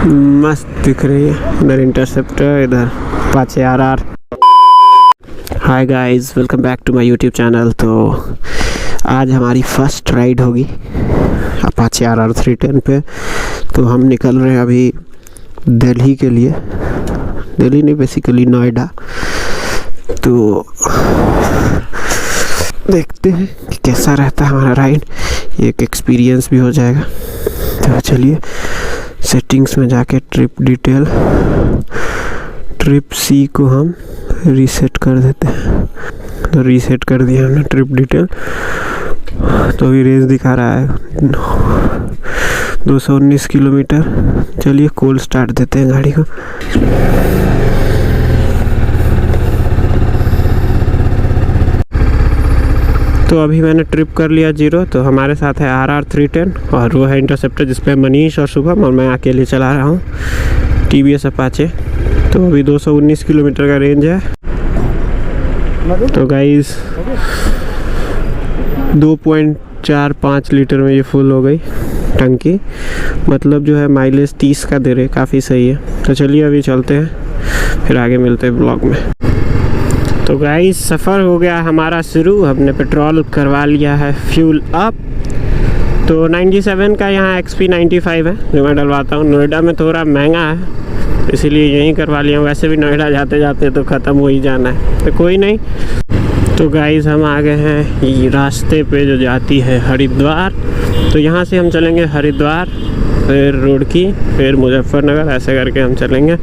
मस्त दिख रही है। इधर इंटरसेप्टर, इधर Apache RR। Hi guys, welcome back to my YouTube channel. तो आज हमारी फर्स्ट राइड होगी अपाचे RR 310 पे। तो हम निकल रहे हैं अभी दिल्ली के लिए। दिल्ली नहीं, बेसिकली नोएडा। तो देखते हैं कि कैसा रहता है हमारा राइड। एक एक्सपीरियंस भी हो जाएगा। तो चलिए सेटिंग्स में जाके ट्रिप सी को हम रीसेट कर देते हैं। तो रीसेट कर दिया हमने ट्रिप डिटेल। तो अभी रेंज दिखा रहा है 219 किलोमीटर। चलिए कोल्ड स्टार्ट देते हैं गाड़ी को। तो अभी मैंने ट्रिप कर लिया 0। तो हमारे साथ है RR 310 और वो है इंटरसेप्टर जिसपे मनीष और शुभम, और मैं अकेले चला रहा हूँ TVS अपाचे। तो अभी 219 किलोमीटर का रेंज है। तो गाइस 2.45 लीटर में ये फुल हो गई टंकी। मतलब जो है माइलेज 30 का दे रहे, काफ़ी सही है। तो चलिए अभी चलते हैं, फिर आगे मिलते हैं ब्लॉग में। तो गाइस सफ़र हो गया हमारा शुरू। हमने पेट्रोल करवा लिया है फ्यूल अप। तो 97 का यहाँ XP 95 है जो मैं डलवाता हूँ। नोएडा में थोड़ा महंगा है, इसीलिए यहीं करवा लिया हूँ। वैसे भी नोएडा जाते जाते तो ख़त्म हो ही जाना है, तो कोई नहीं। तो गाइस हम आ गए हैं ये रास्ते पे जो जाती है हरिद्वार। तो यहाँ से हम चलेंगे हरिद्वार, फिर रुड़की, फिर मुजफ्फरनगर, ऐसे करके हम चलेंगे।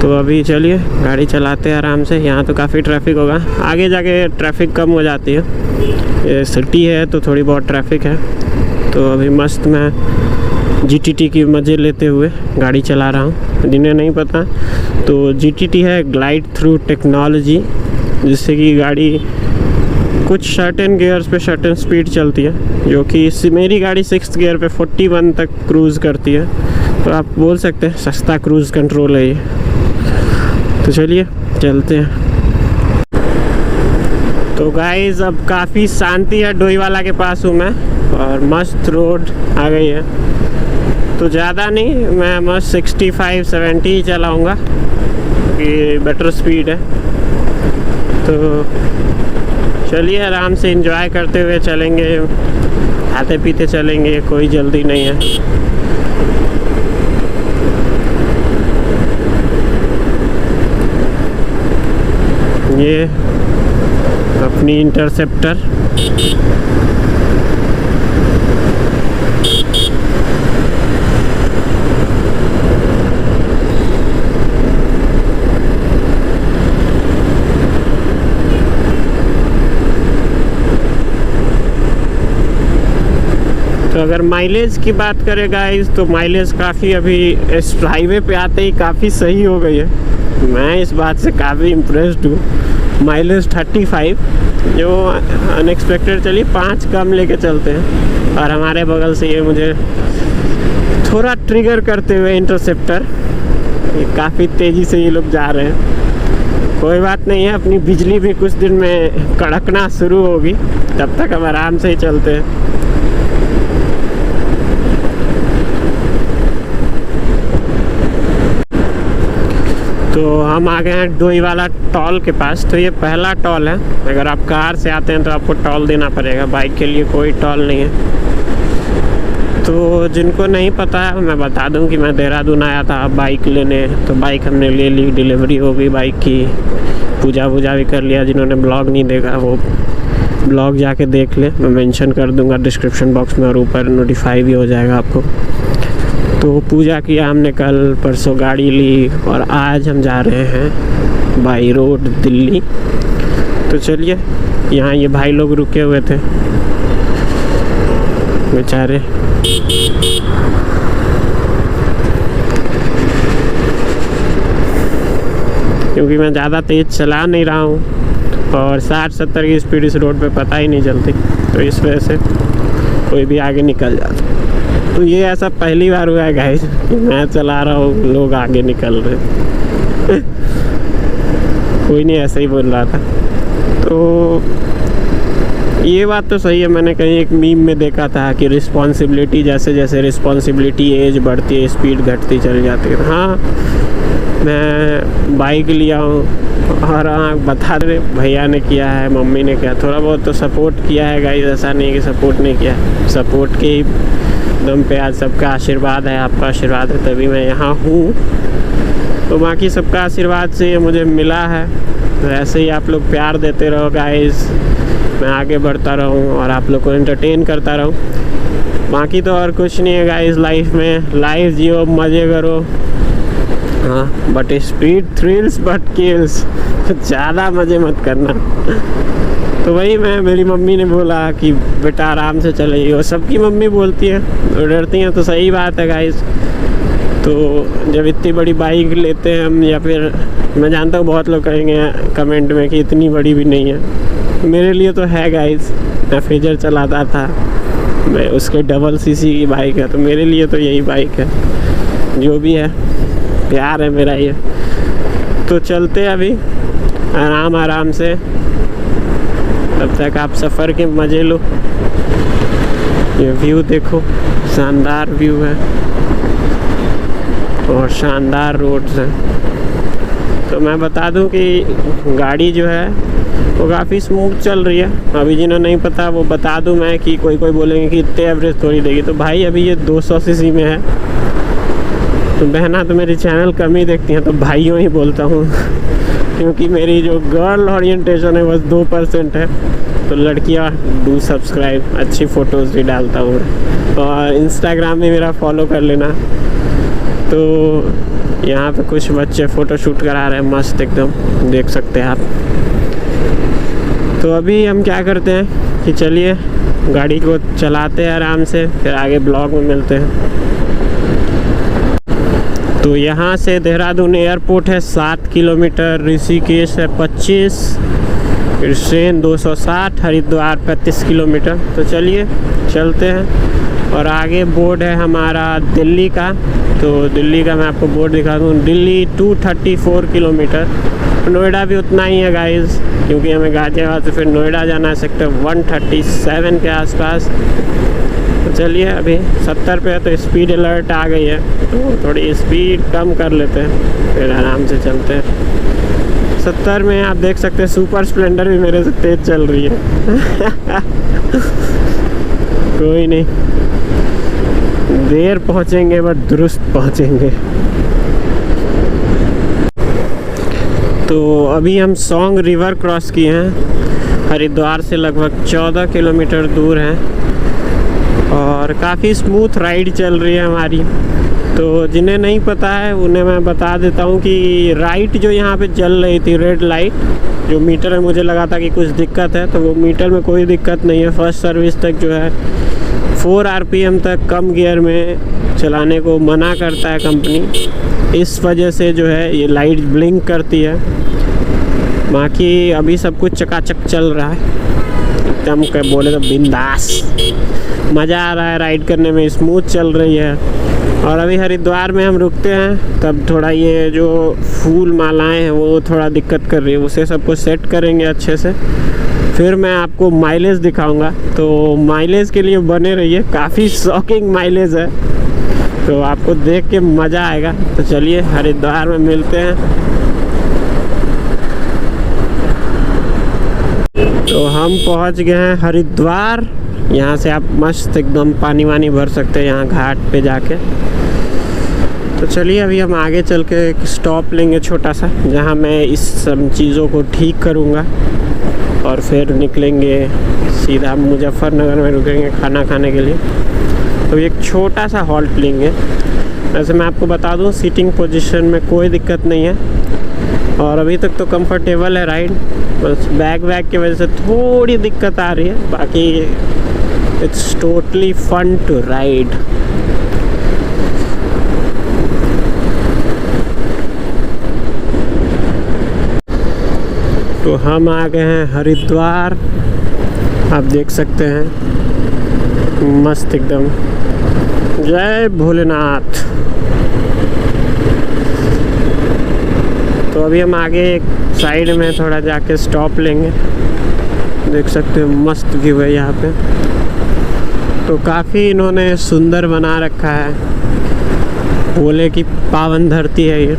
तो अभी चलिए गाड़ी चलाते हैं आराम से। यहाँ तो काफ़ी ट्रैफिक होगा, आगे जाके ट्रैफिक कम हो जाती है। ये सिटी है तो थोड़ी बहुत ट्रैफिक है। तो अभी मस्त मैं GTT की मज़े लेते हुए गाड़ी चला रहा हूँ। जिन्हें नहीं पता तो GTT है ग्लाइड थ्रू टेक्नोलॉजी, जिससे कि गाड़ी कुछ सर्टेन गियर्स पे सर्टेन स्पीड चलती है, जो कि मेरी गाड़ी 6th गियर पे 41 तक क्रूज़ करती है। तो आप बोल सकते हैं सस्ता क्रूज़ कंट्रोल है ये। तो चलिए चलते हैं। तो गाइस अब काफ़ी शांति है। डोईवाला के पास हूँ मैं और मस्त रोड आ गई है। तो ज़्यादा नहीं, मैं मस्त 65-70 ही चलाऊँगा कि बेटर स्पीड है। तो चलिए आराम से एंजॉय करते हुए चलेंगे, खाते पीते चलेंगे, कोई जल्दी नहीं है। ये अपनी इंटरसेप्टर। तो अगर माइलेज की बात करें गाइस, तो माइलेज काफ़ी अभी इस हाईवे पे आते ही काफ़ी सही हो गई है। मैं इस बात से काफ़ी इम्प्रेस्ड हूँ। माइलेज 35, जो अनएक्सपेक्टेड। चलिए 5 कम लेके चलते हैं। और हमारे बगल से ये मुझे थोड़ा ट्रिगर करते हुए इंटरसेप्टर, ये काफ़ी तेज़ी से ये लोग जा रहे हैं। कोई बात नहीं है, अपनी बिजली भी कुछ दिन में कड़कना शुरू होगी, तब तक हम आराम से ही चलते हैं। तो हम आ गए हैं डोईवाला टोल के पास। तो ये पहला टोल है। अगर आप कार से आते हैं तो आपको टोल देना पड़ेगा, बाइक के लिए कोई टोल नहीं है। तो जिनको नहीं पता है मैं बता दूं कि मैं देहरादून आया था बाइक लेने। तो बाइक हमने ले ली, डिलीवरी हो गई बाइक की, पूजा वूजा भी कर लिया। जिन्होंने ब्लॉग नहीं देखा वो ब्लॉग जाके देख ले, मैं मेंशन कर दूंगा डिस्क्रिप्शन बॉक्स में, और ऊपर नोटिफाई भी हो जाएगा आपको। तो पूजा किया हमने, कल परसों गाड़ी ली, और आज हम जा रहे हैं बाई रोड दिल्ली। तो चलिए, यहाँ ये भाई लोग रुके हुए थे बेचारे। क्योंकि मैं ज़्यादा तेज़ चला नहीं रहा हूँ और 60-70 की स्पीड इस रोड पे पता ही नहीं चलती, तो इस वजह से कोई भी आगे निकल जाता। तो ये ऐसा पहली बार हुआ है गाइस कि मैं चला रहा हूँ, लोग आगे निकल रहे। कोई नहीं, ऐसा ही बोल रहा था। तो ये बात तो सही है, मैंने कहीं एक मीम में देखा था कि रिस्पॉन्सिबिलिटी जैसे जैसे रिस्पॉन्सिबिलिटी एज बढ़ती है स्पीड घटती चली जाती है। हाँ, मैं बाइक लिया हूँ और हाँ बता रहे भैया ने किया है, मम्मी ने किया, थोड़ा बहुत तो सपोर्ट किया है गाइस, ऐसा नहीं कि सपोर्ट नहीं किया। सपोर्ट के ही दम पे आज सबका आशीर्वाद है, आपका आशीर्वाद है तभी मैं यहाँ हूँ। तो बाकी सबका आशीर्वाद से ये मुझे मिला है। तो ऐसे ही आप लोग प्यार देते रहो गाइस, मैं आगे बढ़ता रहूँ और आप लोग को एंटरटेन करता रहूँ। बाकी तो और कुछ नहीं है गाइस लाइफ में, लाइफ जियो, मज़े करो। हाँ, but speed thrills but kills, ज़्यादा मज़े मत करना। तो वही मेरी मम्मी ने बोला कि बेटा आराम से चलाइए, और सबकी मम्मी बोलती है, डरती हैं, तो सही बात है गाइस। तो जब इतनी बड़ी बाइक लेते हैं हम, या फिर मैं जानता हूँ बहुत लोग कहेंगे कमेंट में कि इतनी बड़ी भी नहीं है, मेरे लिए तो है गाइस। मैं फेजर चलाता था, मैं उसके डबल सीसी की बाइक है, तो मेरे लिए तो यही बाइक है। जो भी है प्यार है मेरा ये। तो चलते अभी आराम आराम से, तब तक आप सफ़र के मज़े लो। ये व्यू देखो, शानदार व्यू है और शानदार रोड्स हैं। तो मैं बता दूं कि गाड़ी जो है वो काफ़ी स्मूथ चल रही है। अभी जिन्हें नहीं पता वो बता दूं मैं कि कोई बोलेंगे कि इतने एवरेज थोड़ी देगी, तो भाई अभी ये 200 सीसी में है। तो बहना तो मेरी चैनल कम ही देखती हैं, तो भाइयों ही बोलता हूँ क्योंकि मेरी जो गर्ल ओरिएंटेशन है बस 2% है। तो लड़कियाँ डू सब्सक्राइब, अच्छी फ़ोटोज़ भी डालता हूँ, और इंस्टाग्राम में मेरा फॉलो कर लेना। तो यहाँ पे कुछ बच्चे फ़ोटो शूट करा रहे हैं मस्त एकदम, देख सकते हैं आप। तो अभी हम क्या करते हैं कि चलिए गाड़ी को चलाते हैं आराम से, फिर आगे ब्लॉग में मिलते हैं। तो यहाँ से देहरादून एयरपोर्ट है 7 किलोमीटर, ऋषिकेश है 25, फिर ट्रेन 260, हरिद्वार 35 किलोमीटर। तो चलिए चलते हैं। और आगे बोर्ड है हमारा दिल्ली का, तो दिल्ली का मैं आपको बोर्ड दिखा दूँ। दिल्ली 234 किलोमीटर। नोएडा भी उतना ही है गाइस, क्योंकि हमें गाजियाबाद से फिर नोएडा जाना है सेक्टर 137 के आसपास। तो चलिए अभी 70 पे है, तो स्पीड अलर्ट आ गई है, तो थोड़ी स्पीड कम कर लेते हैं, फिर आराम से चलते हैं। 70 में आप देख सकते हैं सुपर स्प्लेंडर भी मेरे से तेज़ चल रही है। कोई नहीं, देर पहुंचेंगे बट दुरुस्त पहुंचेंगे। तो अभी हम सोंग रिवर क्रॉस किए हैं, हरिद्वार से लगभग 14 किलोमीटर दूर हैं, और काफ़ी स्मूथ राइड चल रही है हमारी। तो जिन्हें नहीं पता है उन्हें मैं बता देता हूँ कि राइट जो यहाँ पे चल रही थी, रेड लाइट, जो मीटर में मुझे लगा था कि कुछ दिक्कत है, तो वो मीटर में कोई दिक्कत नहीं है। फर्स्ट सर्विस तक जो है 4 RPM तक कम गियर में चलाने को मना करता है कंपनी, इस वजह से जो है ये लाइट ब्लिंक करती है। बाकी अभी सब कुछ चकाचक चल रहा है, एकदम बोले तो बिंदास, मज़ा आ रहा है राइड करने में, स्मूथ चल रही है। और अभी हरिद्वार में हम रुकते हैं, तब थोड़ा ये जो फूल मालाएं हैं वो थोड़ा दिक्कत कर रही है, उसे सबको सेट करेंगे अच्छे से, फिर मैं आपको माइलेज दिखाऊंगा। तो माइलेज के लिए बने रहिए, काफ़ी शॉकिंग माइलेज है, तो आपको देख के मज़ा आएगा। तो चलिए हरिद्वार में मिलते हैं। तो हम पहुंच गए हैं हरिद्वार। यहाँ से आप मस्त एकदम पानी वानी भर सकते हैं यहाँ घाट पे जाके। तो चलिए अभी हम आगे चल के एक स्टॉप लेंगे छोटा सा, जहाँ मैं इस सब चीज़ों को ठीक करूँगा, और फिर निकलेंगे सीधा मुजफ्फरनगर में, रुकेंगे खाना खाने के लिए। तो एक छोटा सा हॉल्ट लेंगे। वैसे मैं आपको बता दूँ सीटिंग पोजीशन में कोई दिक्कत नहीं है, और अभी तक तो कंफर्टेबल है राइड, बस बैग की वजह से थोड़ी दिक्कत आ रही है, बाकी it's totally fun to ride. तो हम आ गए हैं हरिद्वार, आप देख सकते हैं मस्त एकदम, जय भोलेनाथ। तो अभी हम आगे एक साइड में थोड़ा जाके स्टॉप लेंगे, देख सकते हैं मस्त व्यू है यहाँ पे। तो काफ़ी इन्होंने सुंदर बना रखा है, भोले की पावन धरती है ये।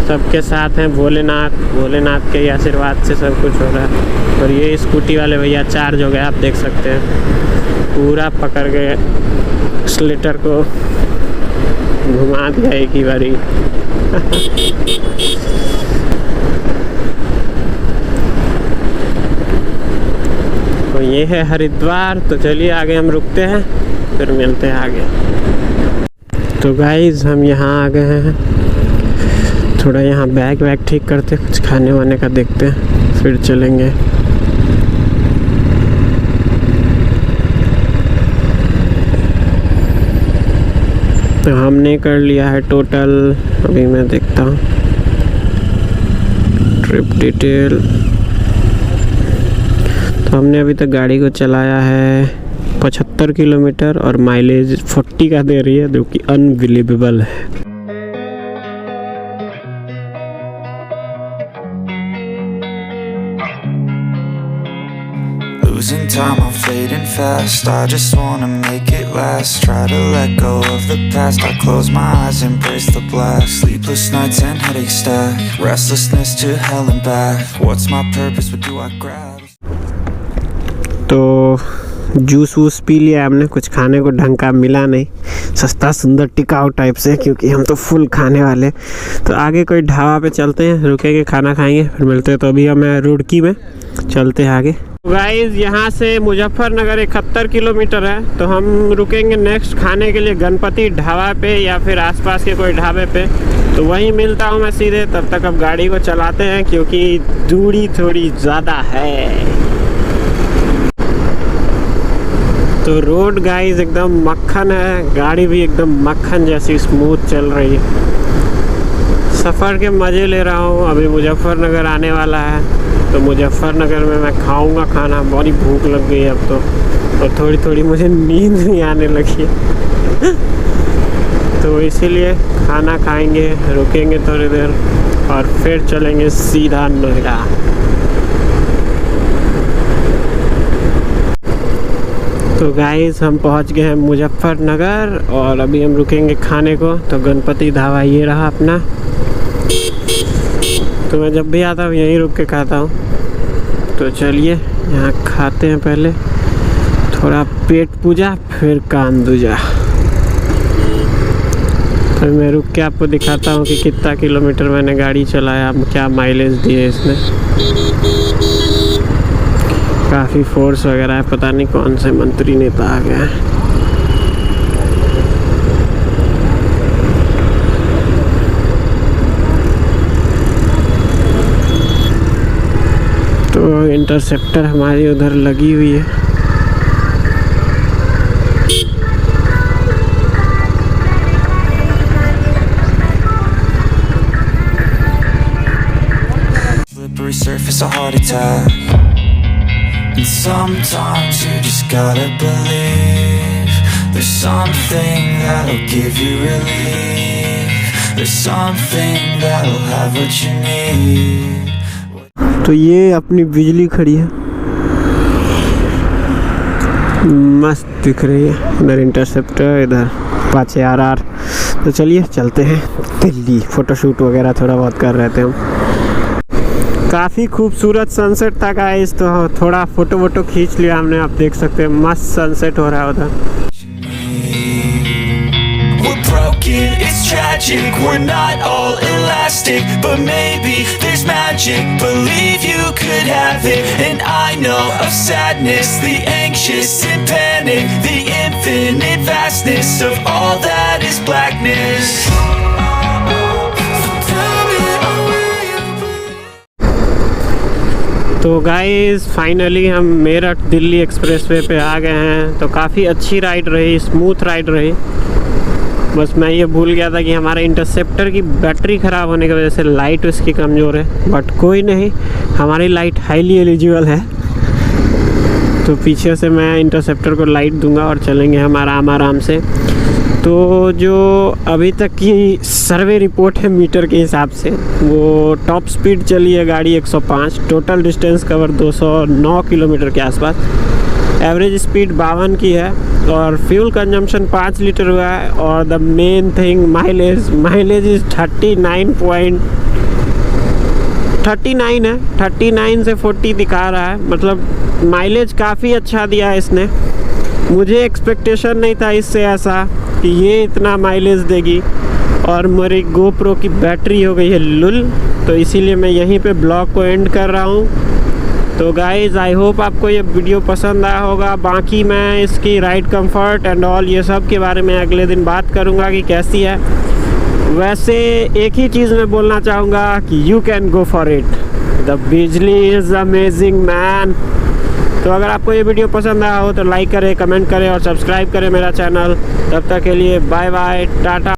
सबके साथ हैं भोलेनाथ, भोलेनाथ के आशीर्वाद से सब कुछ हो रहा है। और ये स्कूटी वाले भैया चार्ज हो गए, आप देख सकते हैं पूरा पकड़ के एक्सीलेटर को घुमा दिया एक ही बारी। तो ये है हरिद्वार। तो चलिए आगे हम रुकते हैं, फिर मिलते हैं आगे। तो गाइज हम यहाँ आ गए हैं, थोड़ा यहाँ बैग वैग ठीक करते, कुछ खाने वाने का देखते हैं, फिर चलेंगे। तो हमने कर लिया है टोटल, अभी मैं देखता हूँ ट्रिप डिटेल। तो हमने अभी तक गाड़ी को चलाया है 75 किलोमीटर और माइलेज 40 का दे रही है, जो कि अनबिलीवेबल है। Losing time, I'm fading fast. I just wanna make it last. Try to let go of the past. I close my eyes, embrace the black. Sleepless nights and headaches stack. Restlessness to hell and back. What's my purpose? What do I grab? तो juice वूस P लिया हमने, कुछ खाने को ढंग का मिला नहीं, सस्ता सुंदर टिकाऊ टाइप से, क्योंकि हम तो फुल खाने वाले। तो आगे कोई ढाबा पे चलते हैं, रुकेंगे, खाना खाएंगे, फिर मिलते हैं। तो अभी हम रुड़की में चलते हैं आगे। गाइस यहाँ से मुजफ्फरनगर 71 किलोमीटर है। तो हम रुकेंगे नेक्स्ट खाने के लिए गणपति ढाबा पे या फिर आसपास के कोई ढाबे पे। तो वहीं मिलता हूँ मैं सीधे। तब तक अब गाड़ी को चलाते हैं, क्योंकि दूरी थोड़ी ज़्यादा है। तो रोड गाइस एकदम मक्खन है, गाड़ी भी एकदम मक्खन जैसी स्मूथ चल रही है। सफ़र के मज़े ले रहा हूँ। अभी मुजफ्फरनगर आने वाला है, तो मुजफ्फरनगर में मैं खाऊंगा खाना, बड़ी भूख लग गई है अब तो, और थोड़ी थोड़ी मुझे नींद भी आने लगी है। तो इसीलिए खाना खाएंगे, रुकेंगे थोड़ी देर और फिर चलेंगे सीधा नोएडा। तो गाइस हम पहुंच गए हैं मुजफ्फरनगर और अभी हम रुकेंगे खाने को। तो गणपति ढाबा ये रहा अपना। तो मैं जब भी आता हूँ यहीं रुक के खाता हूँ। तो चलिए यहाँ खाते हैं, पहले थोड़ा पेट पूजा फिर कान दूजा। तो मैं रुक के आपको दिखाता हूँ कि कितना किलोमीटर मैंने गाड़ी चलाया, क्या माइलेज दिए इसने। काफ़ी फोर्स वगैरह है, पता नहीं कौन से मंत्री नेता आ गया है। तो इंटरसेप्टर हमारी उधर लगी हुई है। Slippery surface, a heart attack. And sometimes you just gotta believe there's something that'll give you relief. There's something that'll have what you need. तो ये अपनी बिजली खड़ी है, मस्त दिख रही है। इधर इंटरसेप्टर, इधर अपाचे RR। तो चलिए चलते हैं दिल्ली। फ़ोटोशूट वगैरह थोड़ा बहुत कर रहे थे हम। काफ़ी खूबसूरत सनसेट था गाइस, तो थोड़ा फ़ोटो वोटो खींच लिया हमने। आप देख सकते हैं मस्त सनसेट हो रहा है उधर। It's tragic, we're not all elastic, but maybe there's magic. Believe you could have it, and I know of sadness, the anxious and panic, the infinite vastness of all that is blackness. तो guys finally हम Meerut Delhi expressway पे आ गए हैं। तो काफ़ी अच्छी ride रही, smooth ride रही। बस मैं ये भूल गया था कि हमारे इंटरसेप्टर की बैटरी ख़राब होने की वजह से लाइट उसकी कमज़ोर है, बट कोई नहीं, हमारी लाइट हाईली एलिजिबल है। तो पीछे से मैं इंटरसेप्टर को लाइट दूंगा और चलेंगे हम आराम आराम से। तो जो अभी तक की सर्वे रिपोर्ट है मीटर के हिसाब से, वो टॉप स्पीड चली है गाड़ी 105, टोटल डिस्टेंस कवर 209 किलोमीटर के आसपास, एवरेज स्पीड 52 की है और फ्यूल कंजम्पशन 5 लीटर हुआ है। और the main thing mileage is 39 है, 39 से 40 दिखा रहा है, मतलब माइलेज काफ़ी अच्छा दिया है इसने। मुझे एक्सपेक्टेशन नहीं था इससे ऐसा कि ये इतना माइलेज देगी। और मेरी गोप्रो की बैटरी हो गई है लुल, तो इसीलिए मैं यहीं पे ब्लॉग को एंड कर रहा हूँ। तो गाइज़ आई होप आपको ये वीडियो पसंद आया होगा। बाकी मैं इसकी राइड कंफर्ट एंड ऑल ये सब के बारे में अगले दिन बात करूँगा कि कैसी है। वैसे एक ही चीज़ मैं बोलना चाहूँगा कि you can go for it, the बिजली इज़ अमेजिंग मैन। तो अगर आपको ये वीडियो पसंद आया हो तो लाइक करें, कमेंट करें और सब्सक्राइब करें मेरा चैनल। तब तक के लिए बाय बाय, टाटा।